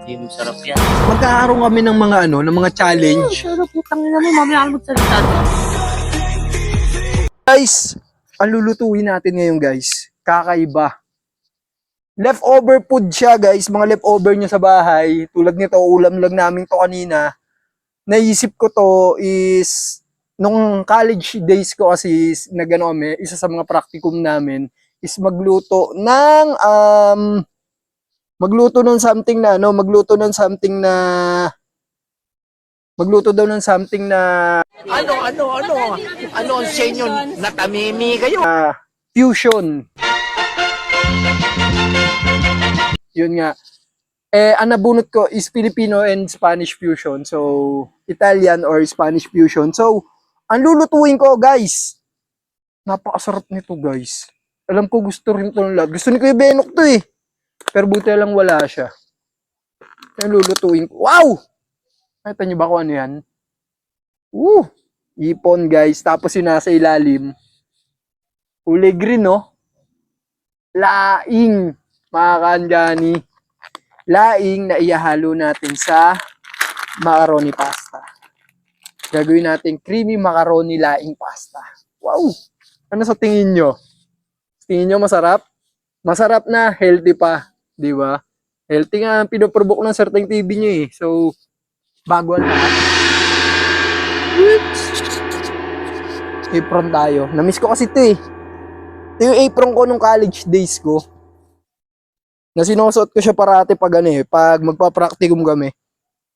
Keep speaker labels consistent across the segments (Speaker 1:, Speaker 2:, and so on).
Speaker 1: Hindi masarap yan.
Speaker 2: Magkakaroon kami ng mga ng mga challenge.
Speaker 1: Pero putang ina mo, mamaya ka magsalita doon.
Speaker 2: Guys, ang lulutuin natin ngayon guys, kakaiba. Leftover food siya guys, mga leftover niya sa bahay. Tulad nito, ulam lang namin to kanina. Naisip ko to is, nung college days ko kasi, nagano kami, isa sa mga practicum namin, is magluto ng something na
Speaker 3: Ano ang sa inyo? Natamimi kayo?
Speaker 2: fusion. Yun nga. Ang nabunot ko is Filipino and Spanish fusion. So, Italian or Spanish fusion. So, ang lulutuin ko, guys, napakasarap nito, guys. Alam ko gusto rin ito ng lahat. Gusto ni Kuya Benok to eh. Pero buti lang wala siya. Ang lulutuin ko. Wow! Nakita niyo ba kung ano yan? Ipon, guys. Tapos yung nasa ilalim. Kulay green, no? Laing, mga kaanggani. Laing na ihahalo natin sa macaroni pasta. Gagawin natin creamy macaroni laing pasta. Wow! Ano sa tingin nyo? Tingin nyo masarap? Masarap na, healthy pa. Di ba? Healthy nga, pinoprovoke ng certain TV nyo eh. So, bago ang lahat. Apron tayo. Namiss ko kasi ito eh. Ito yung apron ko nung college days ko. Na sinusuot ko siya parati pag pag magpa-practicum kami.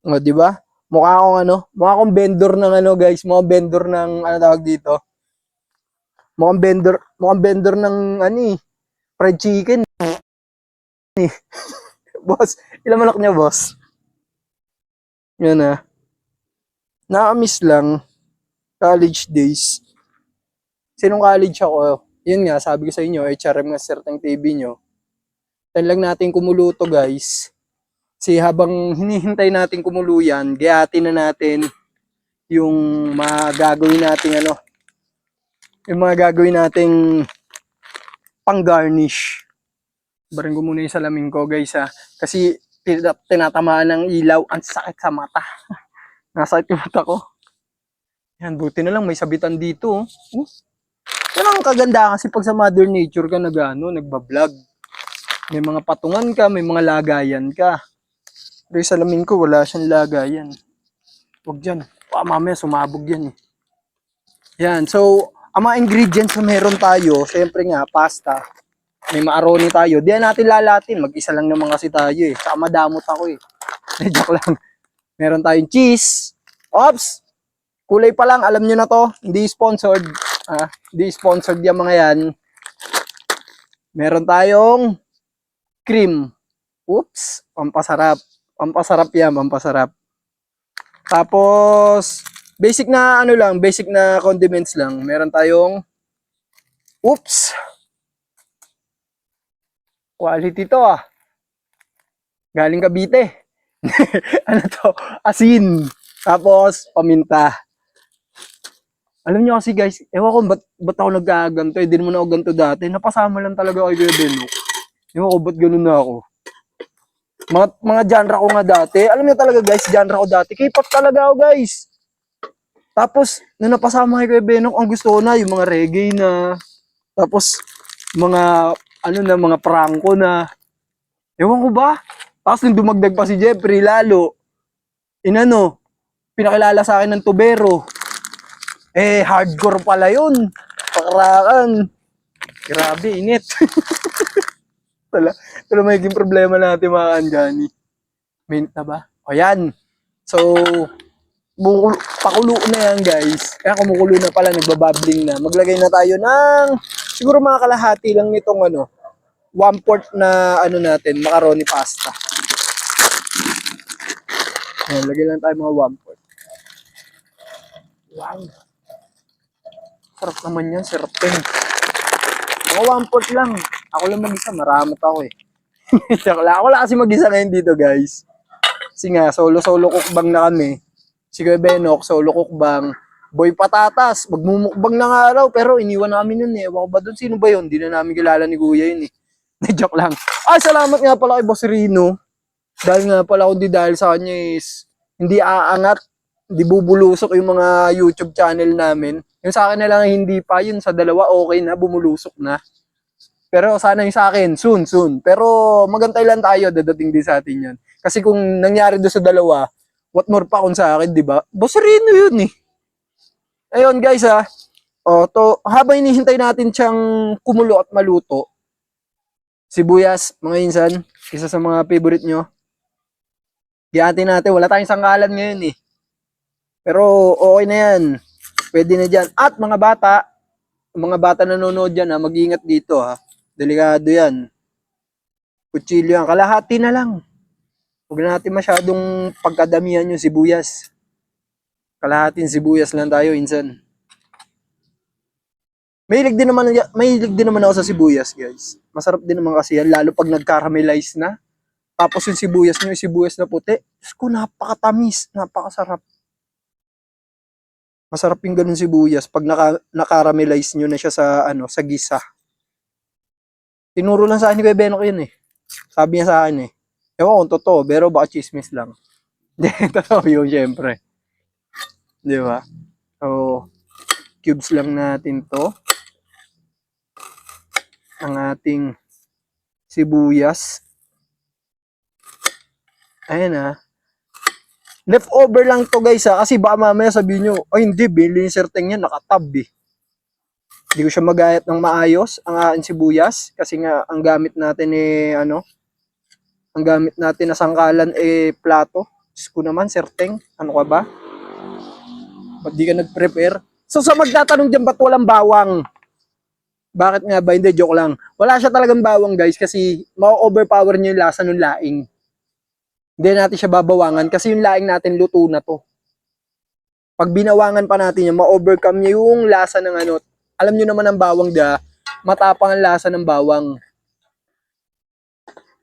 Speaker 2: O, di ba? Mukha akong vendor ng guys, mukhang vendor ng tawag dito. Mukhang vendor ng fried chicken. Boss, ilang manok niya, boss? Yan na. Nakamiss lang college days. Sinong college ako? Yun nga, sabi ko sa inyo, HRM nga certain TV nyo. Tayo lang natin kumuluto, guys. Kasi habang hinihintay natin kumuluyan, gayatin na natin yung mga gagawin nating yung mga gagawin nating pang-garnish. Barin ko muna yung salamin ko, guys, ha. Kasi tinatamaan ng ilaw, ang sakit sa mata. Nasakit yung mata ko. Yan, buti na lang may sabitan dito. Yan ang kaganda kasi pag sa Mother Nature ka nagbablog. May mga patungan ka, may mga lagayan ka. Pero yung salamin ko, wala siyang lagayan. Huwag dyan. Mamaya sumabog yan eh. Yan, so, ang mga ingredients na meron tayo, syempre nga, pasta. May macaroni tayo. Di natin lalatin. Mag-isa lang naman kasi tayo eh. Saka madamot ako eh. Joke lang. Meron tayong cheese. Ops! Kulay pa lang, alam nyo na to. Hindi sponsored. Hindi sponsored yung mga yan. Meron tayong cream. Oops! Pampasarap. Pampasarap yan, pampasarap. Tapos, basic na basic na condiments lang. Meron tayong oops! Quality to Galing Cavite. Ano to? Asin. Tapos, paminta. Alam niyo kasi guys, ewan ko ba't ako nagkaganto. Hindi naman ako ganito dati. Napasama lang talaga ako kay Benok. Ewan ko ba't ganun na ako. Mga genre ko nga dati. Alam niyo talaga guys, genre ko dati. K-pop talaga ako guys. Tapos, nung napasama kay Benok, ang gusto ko na yung mga reggae na. Tapos, mga mga prangko na. Ewan ko ba? Tapos nung dumagdag pa si Jeffrey, lalo. Pinakilala sa akin ng tubero. Hardcore pala yun. Pakarakan. Grabe, init. Tala magiging problema natin mga kanjani. Mint na ba? O yan. So, pakulo na yan guys. Kaya kumukulo na pala, nagbababling na. Maglagay na tayo ng, siguro mga kalahati lang nitong 1/4 na natin, macaroni pasta. Ayan, lagay lang tayo mga 1/4. Wow. Sarap naman yan, sarap din. Mga 1/4 lang. Ako lang mag-isa, maramot ako eh. Ako lang kasi mag-isa ngayon dito guys. Kasi nga, solo cookbang na kami. Si Kuya Benok, solo cookbang. Boy Patatas, magmumukbang na nga araw, pero iniwan namin yun eh. Ewan ko ba doon, sino ba yun? Hindi na namin kilala ni Kuya yun eh. Joke lang. Ay, salamat nga pala kay Boss Rino. Dahil nga pala kung di dahil sa kanya is hindi aangat, hindi bubulusok yung mga YouTube channel namin. Yung sa akin na lang hindi pa, yun sa dalawa okay na, bumulusok na. Pero sana yung sa akin, soon. Pero magantay lang tayo, dadating din sa atin yan. Kasi kung nangyari doon sa dalawa, what more pa kung sa akin, di ba? Boss Rino yun eh. Ayun guys ha, habang inihintay natin siyang kumulo at maluto, sibuyas, mga insan, isa sa mga favorite nyo. Giyatin natin, wala tayong sangkalan ngayon eh. Pero okay na yan. Pwede na dyan. At mga bata nanonood dyan ha, mag-ingat dito ha. Delikado yan. Kutsilyo yan. Kalahati na lang. Huwag na natin masyadong pagkadamihan yung sibuyas. Kalahating sibuyas lang tayo, insan. Mahilig din naman ako sa sibuyas, guys. Masarap din naman kasi yan, lalo pag nag-caramelize na. Tapos yung sibuyas nyo, yung sibuyas na puti. Diyos ko, napakatamis, napakasarap. Masarap yung ganun sibuyas pag na-caramelize nyo na siya sa gisa. Tinuro lang sa akin ni Kuya Benok yun eh. Sabi niya sa akin eh. Ewan kung totoo, pero baka chismis lang. Hindi, totoo yun, syempre. Di ba? So, cubes lang natin to. Ang ating sibuyas. Ayan ha. Leftover lang to guys ha. Kasi baka mamaya sabihin nyo, ay hindi, bili ni Sir Teng yan, nakatab eh. Hindi ko siya magayat ng maayos, ang aking sibuyas. Kasi nga, ang gamit natin ang gamit natin na sangkalan plato. Diyos ko naman, Sir Teng, ano ka ba? Ba't di ka nag-prepare? So sa magtatanong dyan, ba't walang bawang? Bakit nga ba? Hindi, joke lang. Wala siya talagang bawang guys kasi ma-overpower niya yung lasa ng laing. Hindi natin siya babawangan kasi yung laing natin luto na to. Pag binawangan pa natin yan, ma-overcome niya yung lasa ng alam niyo naman ang bawang matapang ang lasa ng bawang.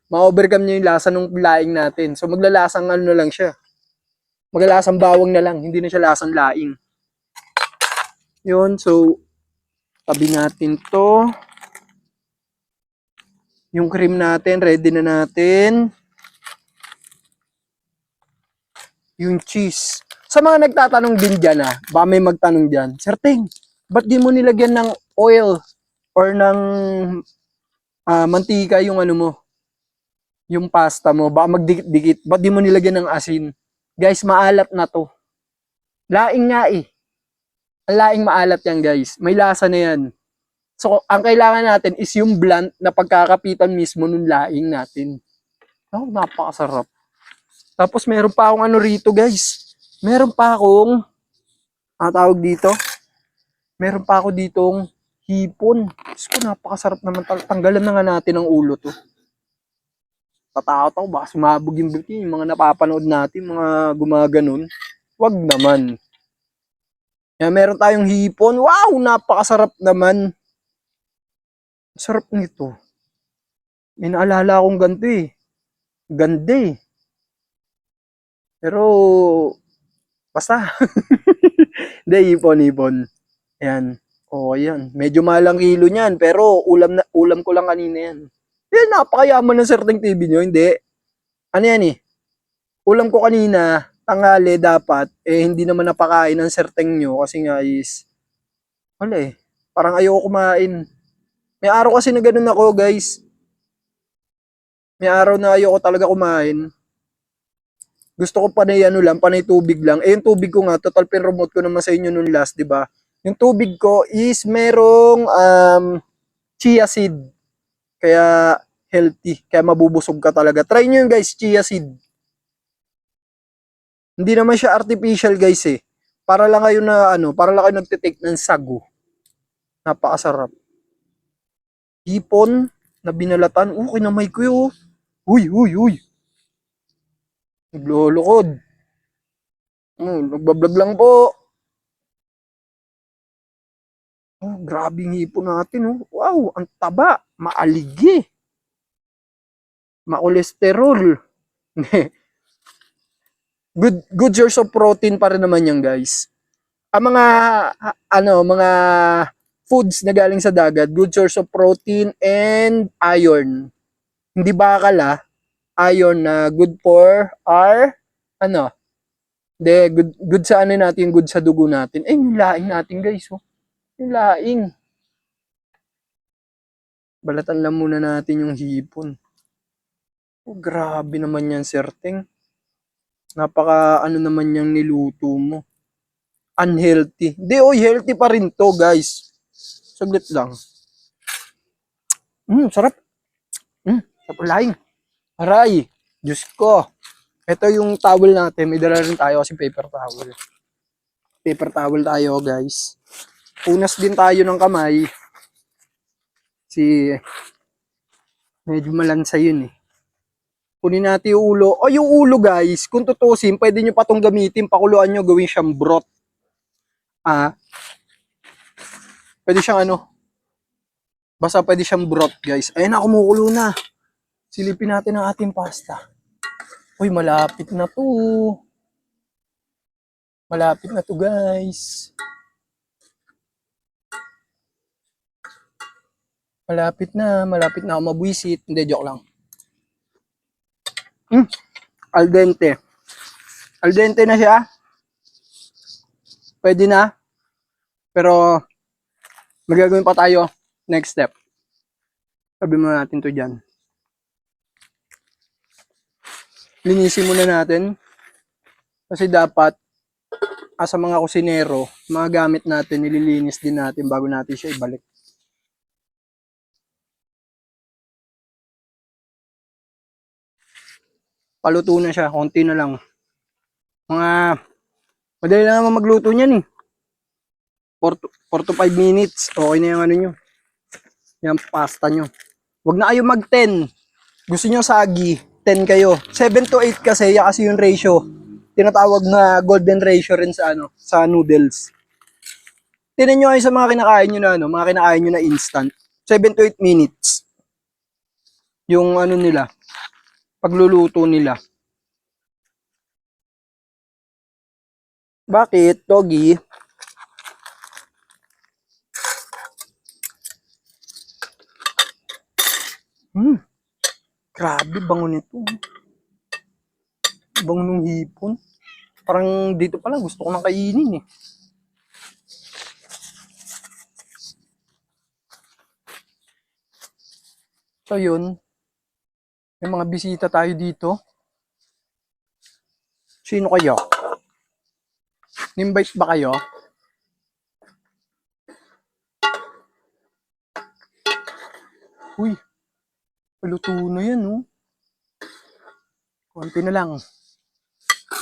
Speaker 2: Ma-overcome niya yung lasa ng laing natin. So maglalasang lang siya. Maglalasang bawang na lang, hindi na siya lasang laing. Yun, so tabi natin to. Yung cream natin, ready na natin. Yung cheese. Sa mga nagtatanong din dyan baka may magtanong dyan, Sir Teng, ba't di mo nilagyan ng oil or ng mantika yung yung pasta mo, baka magdikit-dikit, ba't di mo nilagyan ng asin? Guys, maalat na to. Laing nga eh. Ang laing maalat yan guys. May lasa na yan. So, ang kailangan natin is yung blunt na pagkakapitan mismo ng laing natin. Oh, napakasarap. Tapos meron pa akong rito guys. Meron pa akong tawag dito. Meron pa ako ditong hipon. Diyos ko, napakasarap naman. Tanggalan na nga natin ang ulo to. Tatakot ako, baka sumabog yung beauty. Yung mga napapanood natin, mga gumaganon. Wag naman. Kaya meron tayong hipon. Wow, napakasarap naman. Sarap nito. May naalala akong ganito eh. Ganda eh. Pero, basta. Hindi, hipon. Ayan. O, ayan. Medyo malang kilo niyan. Pero, ulam ko lang kanina yan. Yan, napakayaman ng Sir Teng TV nyo. Hindi. Ano yan eh. Ulam ko kanina, tanghali dapat, hindi naman napakain ng Sir Teng nyo. Kasi nga is, wala eh. Parang ayoko kumain. May araw kasi na ganun ako, guys. May araw na ayoko talaga kumain. Gusto ko panay panay tubig lang. Yung tubig ko nga, total pinromote ko naman sa inyo nung last, di ba? Yung tubig ko is merong chia seed. Kaya healthy, kaya mabubusog ka talaga. Try nyo yun guys, chia seed. Hindi naman siya artificial guys eh. Para lang kayo nagtitake ng sagu. Napakasarap. Hipon na binalatan. Kinamay ko yun. Uy. Naglolokod. Nagbablog lang po. Grabe yung hipon natin. Wow, ang taba. Maaligi. Ma-cholesterol. good source of protein pa rin naman yan, guys. Ang mga foods na galing sa dagat, good source of protein and iron. Hindi bakal iron na good for our, ano, good sa ano natin, good sa dugo natin. Eh, yung laing natin guys, oh. Yung laing. Balatan lang muna natin yung hipon. Oh, grabe naman yan, Sir Ting. Napaka ano naman yung niluto mo. Unhealthy. Hindi, oh, healthy pa rin to, guys. Saglit lang. Sarap. Sarap laing. Aray, Diyos ko. Ito yung towel natin. May dala rin tayo kasi paper towel. Paper towel tayo, guys. Punas din tayo ng kamay. Medyo malansa yun eh. Kunin natin yung ulo. O yung ulo guys, kung tutusin, pwede nyo pa itong gamitin. Pakuluan nyo, gawin siyang broth. Pwede siyang ano. Basta pwede siyang broth guys. Ayun na, kumukulo na. Silipin natin ang ating pasta. Uy, malapit na to. Malapit na to guys. Malapit na ako mabwisit. Hindi, joke lang. Al dente. Al dente na siya. Pwede na. Pero, magagawin pa tayo. Next step. Sabi mo natin to dyan. Linisin muna natin. Kasi dapat, sa mga kusinero, mga gamit natin, nililinis din natin bago natin siya ibalik. Paluto na siya, konti na lang. Madali lang naman magluto niyan eh. 4 to 5 minutes, okay na yung ano nyo. Yung pasta nyo. Huwag na kayo mag 10. Gusto nyo sagi, 10 kayo. 7 to 8 kasi yung ratio. Tinatawag na golden ratio rin sa sa noodles. Tinan nyo kayo sa mga kinakain nyo na mga kinakain nyo na instant. 7 to 8 minutes. Yung nila, pagluluto nila. Bakit, Doggy? Grabe, bango nito. Bango ng hipon. Parang dito pa lang, gusto ko nang kainin eh. So yun, may mga bisita tayo dito. Sino kayo? Invite ba kayo? Uy, paluto na yan, oh. Konti na lang.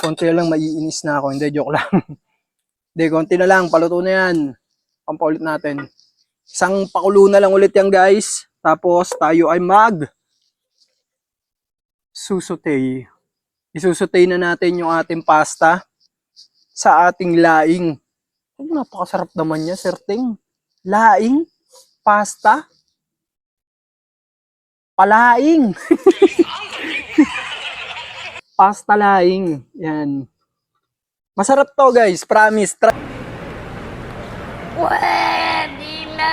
Speaker 2: Konti na lang, maiinis na ako. Hindi, joke lang. Hindi, konti na lang. Paluto na yan. Pampaulit natin. Isang pakulo na lang ulit yan, guys. Tapos, tayo ay susutay. Isusutay na natin yung ating pasta sa ating laing. Ay, napakasarap naman niya, Sir Ting. Laing? Pasta? Palaing. Pasta laing. Yan. Masarap to guys. Promise.
Speaker 1: Pwede na.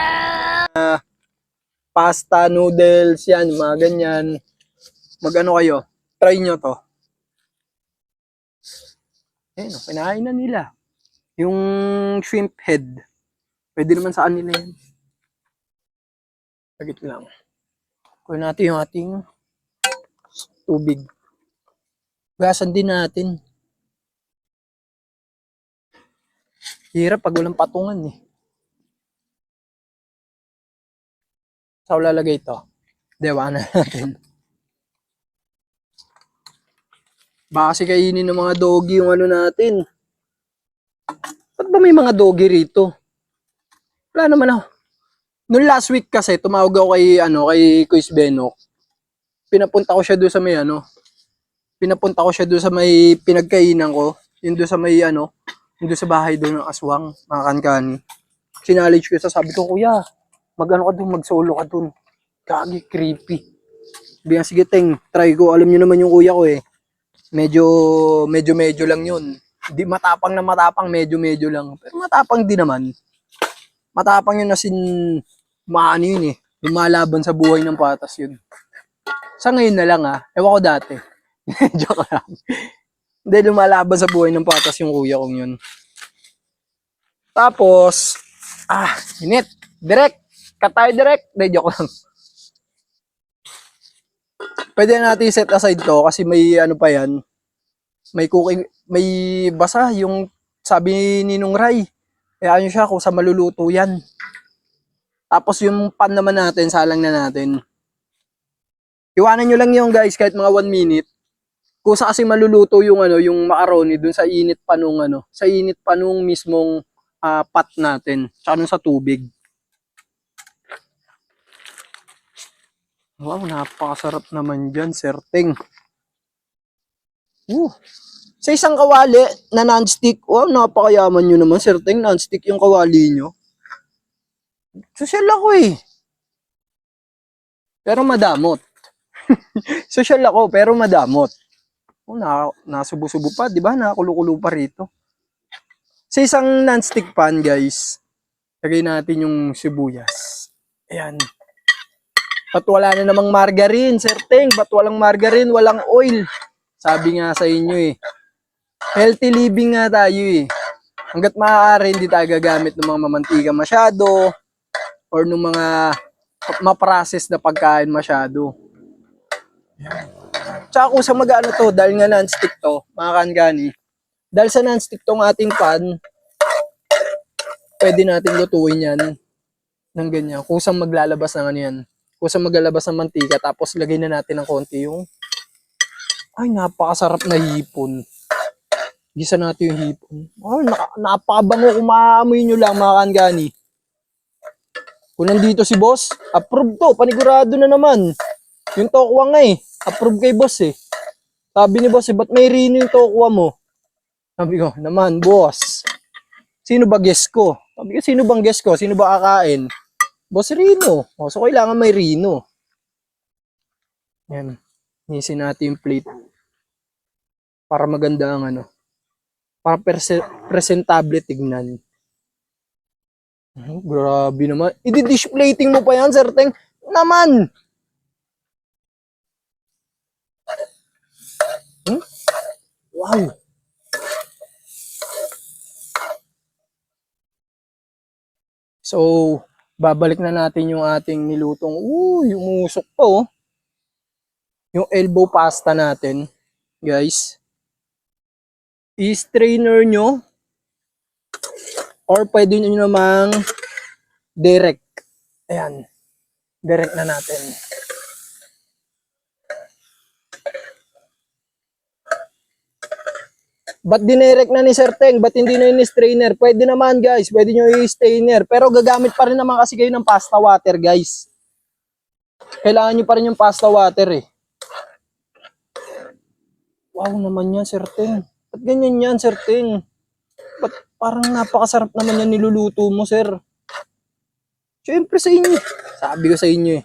Speaker 2: Pasta, noodles, yan. Mga ganyan. Mag-ano kayo. Try nyo to. Yan. Pinahain na nila. Yung shrimp head. Pwede naman sa kanila yan. Sagit lang. Kunin natin yung ating tubig. Gasan din natin. Hirap pag walang patungan eh. Saan lalagay ito? Dewa na natin. Baka kasi kainin ng mga doggy yung natin. Ba't ba may mga doggy rito? Wala naman ako. Noong last week kasi, tumawag ako kay Kuis Benok. Pinapunta ko siya doon sa Pinapunta ko siya doon sa may pinagkainan ko. Yung doon sa may yung doon sa bahay doon ng aswang, mga kankani. Sinalage ko sa sabi ko, kuya, ka doon, mag-solo ka doon. Gagi, creepy. Sabi sige Teng, try ko. Alam niyo naman yung kuya ko eh. Medyo lang yun. Di matapang na matapang, medyo lang. Pero matapang din naman. Matapang yun yun eh. Lumalaban sa buhay ng patas yun. Sa ngayon na lang ewan ko dati. Joke lang. Hindi, lumalaban sa buhay ng patas yung kuya kong yun. Tapos, init. Direct. Cut tayo direct. Hindi, joke lang. Pwede natin set aside to kasi may ano pa yan. May cooking, may basa yung sabi ni Ninong Ray. Kaya ano siya kung sa maluluto yan. Tapos yung pan naman natin, salang na natin. Iwanan nyo lang yung guys kahit mga 1 minute. Kung sa kasi maluluto yung ano, yung macaroni dun sa init pa nung ano, sa init pa nung mismong pot natin. Tsaka nun sa tubig. Wow, napakasarap naman dyan, Sir Ting. Sa isang kawali na non-stick, wow, napakayaman nyo naman, Sir Ting. Non-stick yung kawali nyo. Social ako pero madamot. Social ako, pero madamot. Nasubo-subo pa, di ba? Nakakulukulo pa rito. Sa isang non-stick pan, guys, lagay natin yung sibuyas. Ayan. Ba't wala na namang margarine, Sir Ting? Ba't walang margarine, walang oil? Sabi nga sa inyo healthy living nga tayo Hanggat maaari, hindi tayo gagamit ng mga mamantika masyado or ng mga ma-process na pagkain masyado. Tsaka kung sa mag-ano to, dahil nga non-stick to, mga kangani, dahil sa non-stick tong ating pan, pwede natin lutuin yan ng ganyan. Kung saan maglalabas ng ano yan. Kung saan maglalabas ng mantika, tapos lagay na natin ng konti yung napakasarap na hipon. Gisa natin yung hipon. Napakabango kung maamoy nyo lang mga kangani. Kung nandito si boss, approve to, panigurado na naman. Yung tokwa nga approve kay boss Sabi ni boss ba't may rino yung tokwa mo? Sabi ko, naman boss, sino ba guest ko? Sabi ko, sino bang guest ko? Sino ba kakain? Boss Rino. So kailangan may Rino. Yan. Nisin natin yung plate. Para maganda ang ano. Para presentable tignan. Grabe naman. I-dish plating mo pa yan, Sir Teng. Naman! Wow! So, babalik na natin yung ating nilutong. Yung usok pa Yung elbow pasta natin, guys. I-strainer nyo. Or pwede nyo namang direct. Ayan. Direct na natin. Ba't dinirect na ni Sir Teng? Ba't hindi na yung strainer? Pwede naman guys, pwede nyo i-strainer. Pero gagamit pa rin naman kasi kayo ng pasta water guys. Kailangan nyo pa rin yung pasta water Wow naman yan Sir Teng. Ba't ganyan yan Sir Teng? Ba't parang napakasarap naman yan niluluto mo Sir? Siyempre sa inyo. Sabi ko sa inyo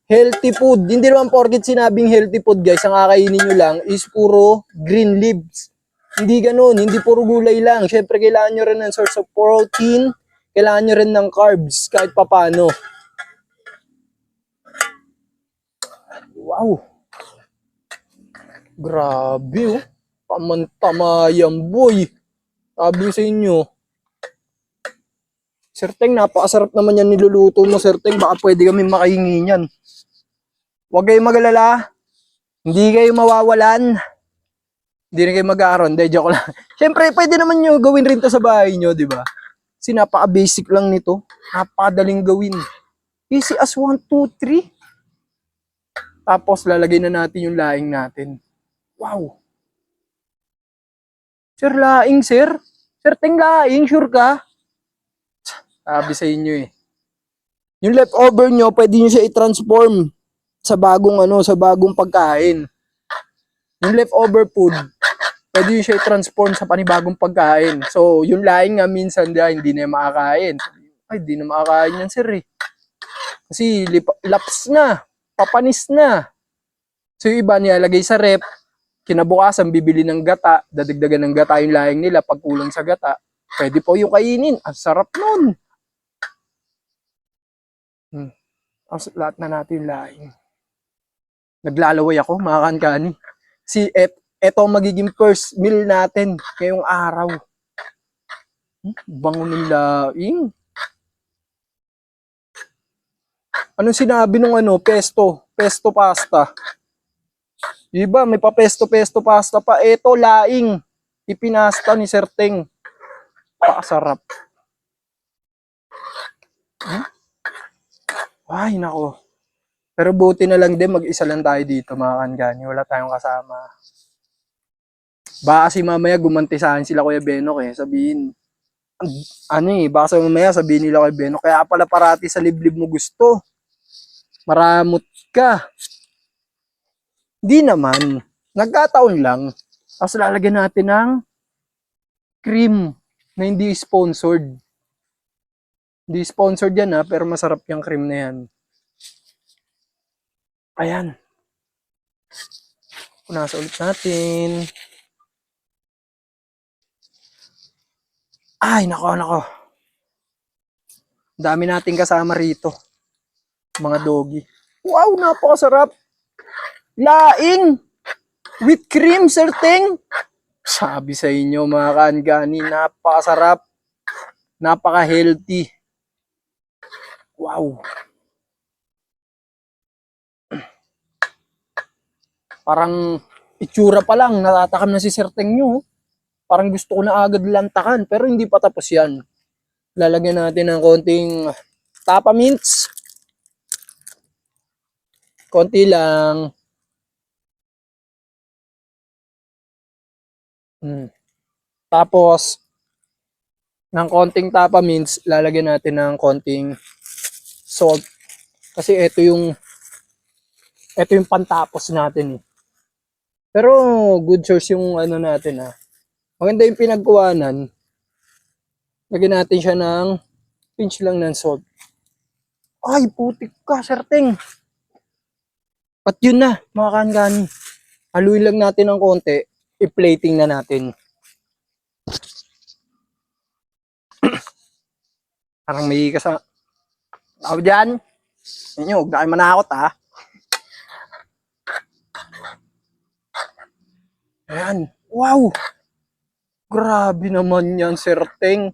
Speaker 2: Healthy food. Hindi naman porket sinabing healthy food guys, ang kakainin nyo lang is puro green leaves. Hindi ganun, hindi puro gulay lang. Syempre kailangan nyo rin ng source of protein, kailangan nyo rin ng carbs kahit papano. Wow. Grabe Pamantamayang boy. Sabi sa inyo. Sir Teng, napakasarap naman yan niluluto mo Sir Teng. Baka pwede kami makahingi niyan. Huwag kayong mag-alala. Hindi kayo mawawalan. Hindi rin kayo mag-aaron. Hindi, joke lang. Siyempre, pwede naman nyo gawin rin to sa bahay nyo, di ba? Kasi napaka-basic lang nito. Napakadaling gawin. Easy as 1, 2, 3. Tapos, lalagay na natin yung laing natin. Wow. Sir, laing, sir? Sir, Teng, laing, sure ka? Sabi sa inyo Yung leftover nyo, pwede nyo siya i-transform sa bagong pagkain. Yung leftover food, pwede nyo siya i-transform sa panibagong pagkain. So, yung laing nga minsan hindi na makakain. Ay, hindi na makakain yan, sir Kasi laps na, papanis na. So, yung iba nilalagay sa rep, kinabukasan bibili ng gata, dadagdagan ng gata yung laing nila pag kulang sa gata. Pwede po yung kainin. Ang sarap nun. Lahat na natin yung laing. Naglalaway ako, mga kankani. Eto ang magiging first meal natin ngayong araw. Bango ng laing. Anong sinabi nung pesto? Pesto pasta. Diba, may pa pesto pasta pa. Eto, laing. Ipinasta ni Sir Teng. Pakasarap. Ay, nako. Pero buti na lang din, mag-isa lang tayo dito, mga kankani. Wala tayong kasama. Baka kasi mamaya gumantisahan sila Kuya Benok sabihin, baka mamaya sabihin nila Kuya Benok, kaya pala parati sa liblib mo gusto. Maramot ka. Di naman. Nagkataon lang. Tapos lalagyan natin ng cream na hindi sponsored. Hindi sponsored yan pero masarap yung cream na yan. Ayan. Punasa ulit natin. Ay, nako. Dami nating kasama rito. Mga doggy. Wow, napakasarap. Laing. With cream, Sir Teng. Sabi sa inyo, mga kankani, napakasarap. Napaka-healthy. Wow. Parang itsura pa lang, natatakam na si Sir Teng nyo. Parang gusto ko na agad lantakan, pero hindi pa tapos yan. Lalagyan natin ng konting tapa mints. Konti lang. Tapos, ng konting tapa mints, lalagyan natin ng konting salt. Kasi ito yung pantapos natin Pero good source yung natin Maganda yung pinagkuhanan. Lagyan natin siya ng pinch lang ng salt. Ay, putik ka, Sir Teng. At yun na, mga kankani. Haluin lang natin ng konti. I-plating na natin. Parang may kasama. Ako dyan. Inyo, huwag na kayo manakot Ayan. Wow! Grabe naman yan, Sir Teng.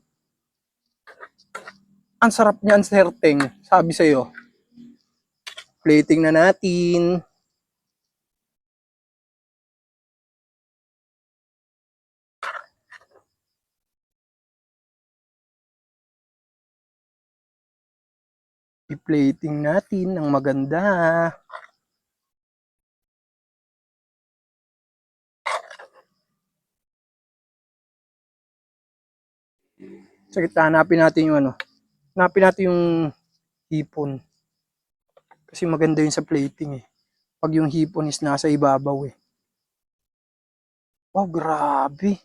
Speaker 2: Ang sarap niyan, Sir Teng. Sabi sa'yo. Plating na natin. I-plating natin ng maganda. Sige, hanapin natin yung hanapin natin yung hipon. Kasi maganda yun sa plating Pag yung hipon is nasa ibabaw Wow, grabe.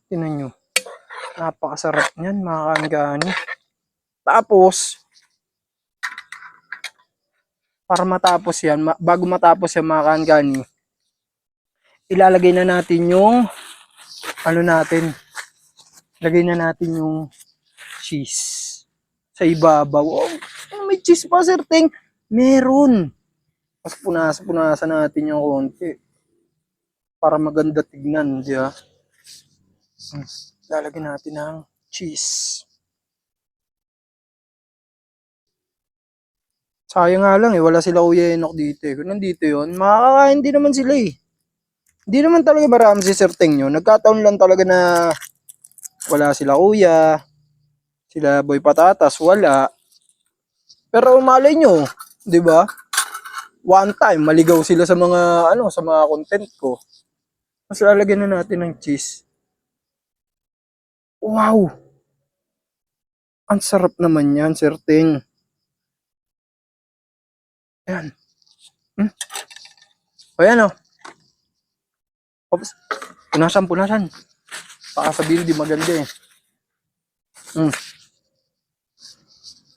Speaker 2: Tingnan nyo. Napakasarap niyan, mga kankani. Tapos, para matapos yan, bago matapos yan, mga kankani, ilalagay na natin yung lagay na natin yung cheese sa ibabaw. Oh, may cheese pa, Sir Teng. Meron. Mas punasan natin yung konti. Para maganda tignan, di ba? Lalagyan natin ng cheese. Sayang nga lang wala sila Kuya Enoch dito Kung nandito yun, makakakain din naman sila Hindi naman talaga marami si Sir Teng yun. Nagkataon lang talaga na wala sila Kuya, sila Boy Patatas, wala. Pero malay nyo, di ba? One time, maligaw sila sa mga, sa mga content ko. Mas lalagyan na natin ng cheese. Wow! Ang sarap naman yan, Sir Teng. Ayan. Ayan Oops. Punasan. Baka sabihin di maganda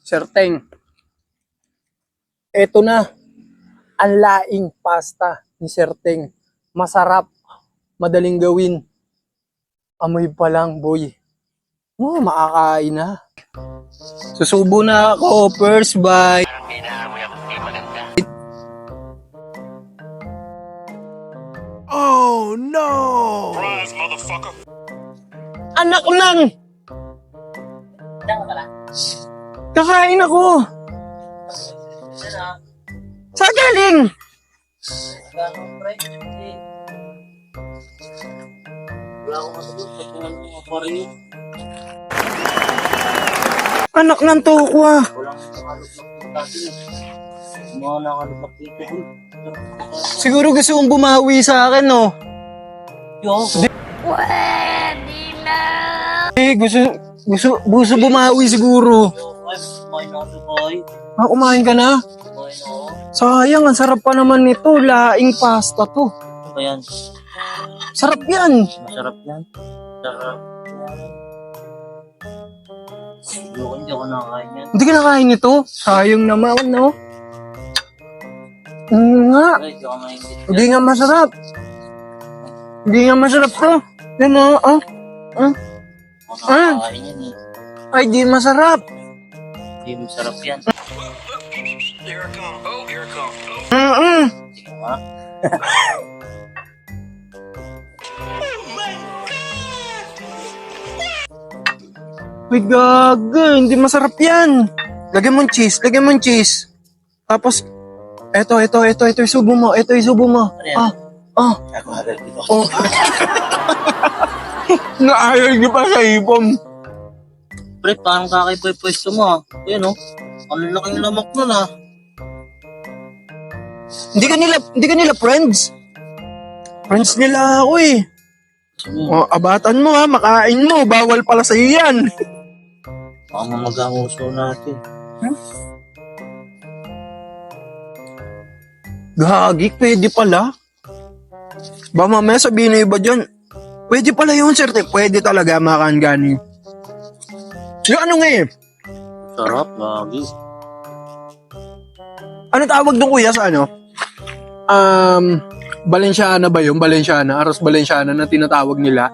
Speaker 2: Sir Teng. Eto na. Ang laing pasta ni Sir Teng. Masarap. Madaling gawin. Amoy pa lang, boy. Oh, makakain na. Susubo na ako. First bite.
Speaker 3: Oh, no!
Speaker 2: Anak lang! Kakain ako! Saan galing? Anak ng tokwa! Siguro gusto mong bumawi sa akin, no?
Speaker 1: Pwede na.
Speaker 2: Eh, gusto bumawi siguro. Ah, kumain ka na? Sayang, ang sarap pa naman nito. Laing pasta to.
Speaker 4: Ayan,
Speaker 2: Sarap yan.
Speaker 4: masarap yan. Sarap yan. Siguro hindi ako nakakain yan.
Speaker 2: Hindi ka nakain nito? Sayang naman, no? Nga.
Speaker 4: Ay, hindi ako mainggit.
Speaker 2: Hindi nga masarap. Hindi nga masarap to. Yan o, oh.
Speaker 4: Ako nakakain yan eh.
Speaker 2: Ay, di masarap.
Speaker 4: Hindi masarap yan. Sige nga.
Speaker 2: Uy, gaga. Hindi masarap yan. Lagyan mong cheese. Tapos, eto, isubo mo.
Speaker 4: Ano yan?
Speaker 2: Ah.
Speaker 4: Ako hagal dito.
Speaker 2: Oh. Naayag niyo pa sa ipom.
Speaker 4: Pre, parang kakay-pwesto mo ah. Ayan oh. Ang laking lamak nun ah.
Speaker 2: Hindi ka nila friends. Friends nila ako eh. Oh, abatan mo ha, makain mo. Bawal pala sa yan.
Speaker 4: Baka mamagamuso natin.
Speaker 2: Gagi, pwede pala. Ba mamaya sabihin na iba dyan. Pwede pala yun, sir. Pwede talaga makaan gani. Yung ano nga eh.
Speaker 4: Sarap, lagi.
Speaker 2: Ano tawag doon kuya sa ano? Balenciana ba yun? Arroz Balenciana na tinatawag nila.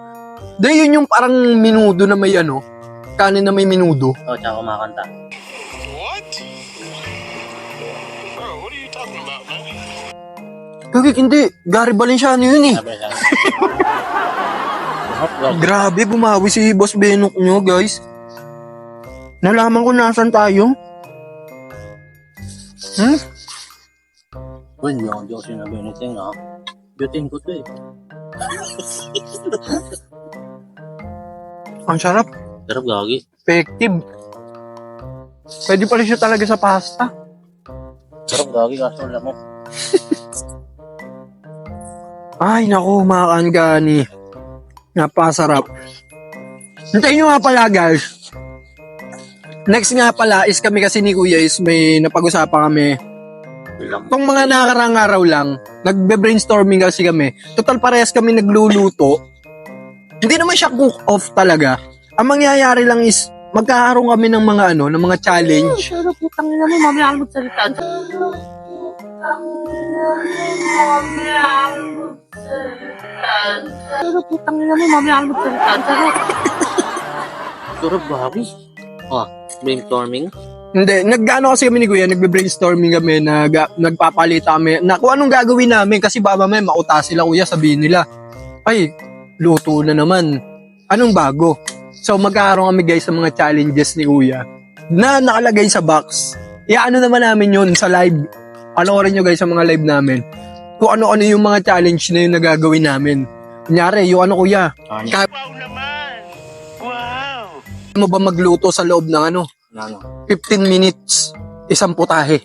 Speaker 2: Dahil yun yung parang minudo na may ano, kanin na may minudo.
Speaker 4: Oh, tsaka kumakanta.
Speaker 2: Gagi, hindi. Gary Balenciano yun eh.
Speaker 4: Sabi lang. Sarap, lagi.
Speaker 2: Grabe, bumawi si Boss Benok nyo, guys. Nalaman ko nasan tayo.
Speaker 4: Uy, hindi ako sinabi anything ah. Biutin ko to eh.
Speaker 2: Ang sarap.
Speaker 4: Sarap, gagi.
Speaker 2: Effective. Pwede pala siya talaga sa pasta.
Speaker 4: Sarap, gagi. Kaso alam mo.
Speaker 2: Ay, naku, makaan gani. Napasarap. Hintayin nyo nga pala, guys. Next nga pala is kami kasi ni Kuya is may napag-usapan kami. Itong mga nakarang araw lang, nagbe-brainstorming kasi kami. Total parehas kami nagluluto. Hindi naman siya cook-off talaga. Ang mangyayari lang is, magkakaroon kami ng mga ano, ng mga challenge.
Speaker 1: Pero putang ina mo, mamaya ako magsalita. Pero putang ina mo, mamaya ako magsalita.
Speaker 4: Sarap, gagi. Ah, brainstorming.
Speaker 2: Hindi, nag-ano kasi kami ni Kuya, nagbe-brainstorming kami, nagpapalita kami, na kung anong gagawin namin, kasi baka mamaya mauta sila Kuya, sabihin nila, ay, luto na naman, anong bago? So magkakaroon kami guys sa mga challenges ni Kuya, na nakalagay sa box. Iaano naman namin yun sa live, panoorin nyo guys sa mga live namin, kung ano-ano yung mga challenge na yung nagagawin namin. Kunyari, yung ano Kuya, kaya mo ba magluto sa loob ng ano,
Speaker 4: Ano?
Speaker 2: 15 minutes, isang putahe.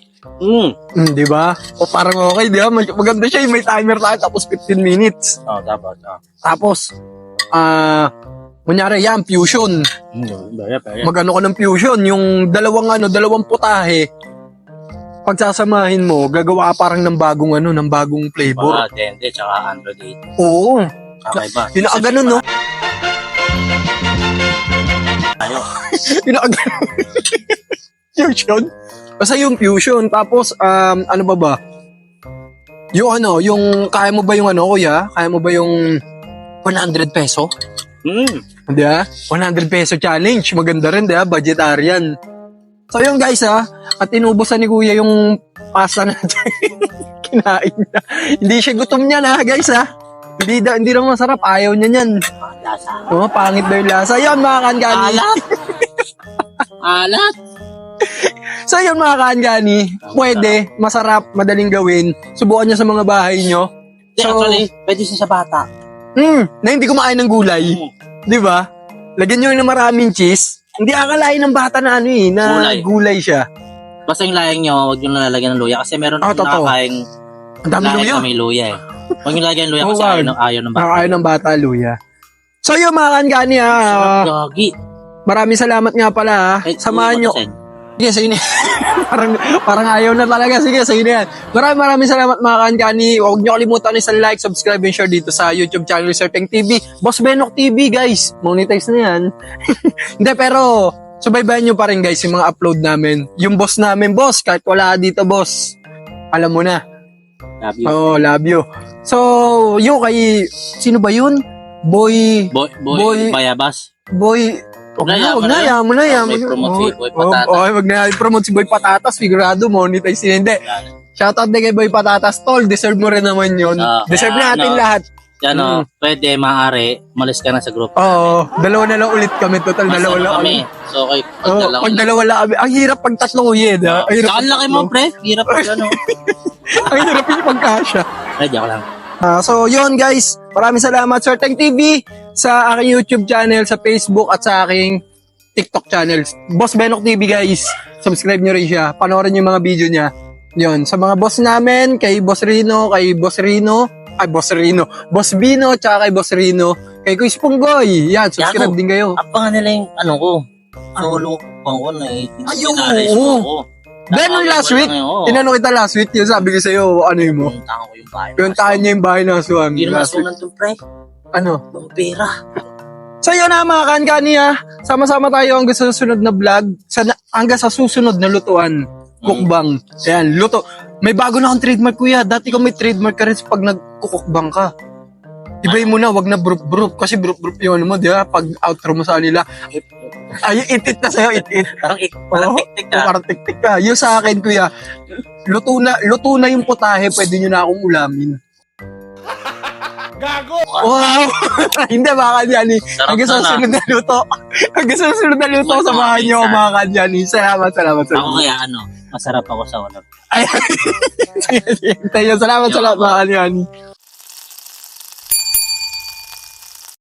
Speaker 2: Di ba? O parang okay, di ba? Maganda siya, may timer tayo, tapos 15 minutes.
Speaker 4: Oh, dapat. Ah.
Speaker 2: Tapos, kunyari yan, fusion.
Speaker 4: Baya.
Speaker 2: Magano ko ng fusion, yung dalawang putahe, pagsasamahin mo, gagawa ka parang ng bagong flavor.
Speaker 4: Baka dente, tsaka Android 8.
Speaker 2: Oo.
Speaker 4: Kakaiba.
Speaker 2: Pinakaganon, no?
Speaker 4: Tayo.
Speaker 2: Pinakaganon. Fusion. Basta yung fusion, tapos, ano ba? Yung ano, yung, kaya mo ba yung ano, Kuya? Kaya mo ba yung 100 peso? Di ba? 100 peso challenge. Maganda rin, di ba? Budgetarian. So yun guys at inubusan ni Kuya yung pasta natin. Kinain na. Hindi siya gutom niya na guys Hindi na masarap. Ayaw niya niyan. Oh, pangit daw yung lasa. Yun mga kaangani.
Speaker 4: Alat!
Speaker 2: So yun mga kaangani. Pwede, masarap, madaling gawin. Subukan niyo sa mga bahay nyo.
Speaker 4: Actually, pwede siya sa bata.
Speaker 2: Na hindi kumain ng gulay. Di ba? Lagyan nyo ng maraming cheese. Hindi akalain ng bata na na gulay siya.
Speaker 4: Basta yung layang nyo, huwag nyo nalalagyan ng luya. Kasi meron
Speaker 2: totoo.
Speaker 4: nakakaing
Speaker 2: Ang dami
Speaker 4: layang
Speaker 2: luya.
Speaker 4: na may luya eh. Huwag nyo lalagyan ng luya kasi
Speaker 2: wag.
Speaker 4: ayaw ng bata.
Speaker 2: Nakakain ng bata, luya. So yun mga kaangani
Speaker 4: Gagi.
Speaker 2: maraming salamat nga pala Samahan nyo. Sige, sa'yo na yan. parang ayaw na talaga. Sige, sa'yo na yan. Maraming salamat mga kaangani. Huwag nyo kalimutan isang like, subscribe, and share dito sa YouTube channel Sir Teng TV. Boss Benok TV, guys. Monetize na yan. Hindi, pero subaybayan nyo pa rin, guys, yung mga upload namin. Yung boss namin, boss. Kahit wala dito, boss. Alam mo na.
Speaker 4: Love you.
Speaker 2: Oh, love you. So, yung kay... Sino ba yun? Boy...
Speaker 4: Boy, Bayabas.
Speaker 2: Wag na, yaman na.
Speaker 4: May promote si Boy Patatas.
Speaker 2: Wag na promote si Boy Patatas. Sigurado, monetize yun. Hindi. Shoutout na kay Boy Patatas. Tol, deserve mo rin naman yun. Deserve natin lahat.
Speaker 4: Yan pwede, maaari, malis ka na sa group.
Speaker 2: Oo, dalawa na lang ulit kami. Total, dalawa lang kami.
Speaker 4: So, okay,
Speaker 2: Pag dalawa lang kami. Ang hirap pag tatlo kuya. Ang hirap
Speaker 4: Saan laki mo, pre? Hirap pag
Speaker 2: Ang hirap yung pagkasya.
Speaker 4: Ay, diyan lang.
Speaker 2: So, yun guys. Maraming salamat, Sir Teng TV, sa aking YouTube channel, sa Facebook, at sa aking TikTok channel. Boss Benok TV, guys. Subscribe nyo rin siya. Panoorin yung mga video niya. Yun. Sa mga boss namin, kay Boss Bino, Boss Bino, tsaka kay Boss Rino, kay Kuya Punggoy. Yan, subscribe din kayo.
Speaker 4: Abangan nila yung ko. Solo pang ko na
Speaker 2: oo. Then, last week, tinanong kita last week, yun sabi ko sa'yo, ano yun mo?
Speaker 4: Puntahan ko yung bahay.
Speaker 2: Puntahan niya yung bahay ng Aswan.
Speaker 4: Hindi naman sunan itong pre.
Speaker 2: Ano?
Speaker 4: Ang pera.
Speaker 2: So yun na mga kaangani sama-sama tayo hanggang sa susunod na vlog, hanggang sa susunod na lutuan, kukbang. Ayan, luto. May bago na akong trademark kuya, dati ko may trademark ka rin pag nagkukukbang ka. Ibay mo na, wag na brup-brup, kasi brup-brup yung ano mo, di ba? Pag outro mo sa nila, ay, itit na sa'yo, itit.
Speaker 4: Parang tiktik ka.
Speaker 2: Parang tiktik ka. Yung sa akin kuya, luto na yung putahe, pwede nyo na akong ulamin.
Speaker 3: Gago!
Speaker 2: Wow! Hindi mga kadyani. Hanggang sa susunod na luto. Hanggang sa susunod na luto, samahan nyo ako mga kadyani. Salamat.
Speaker 4: Ako kaya masarap ako sa walang.
Speaker 2: Ay, sige. Salamat mga kadyani.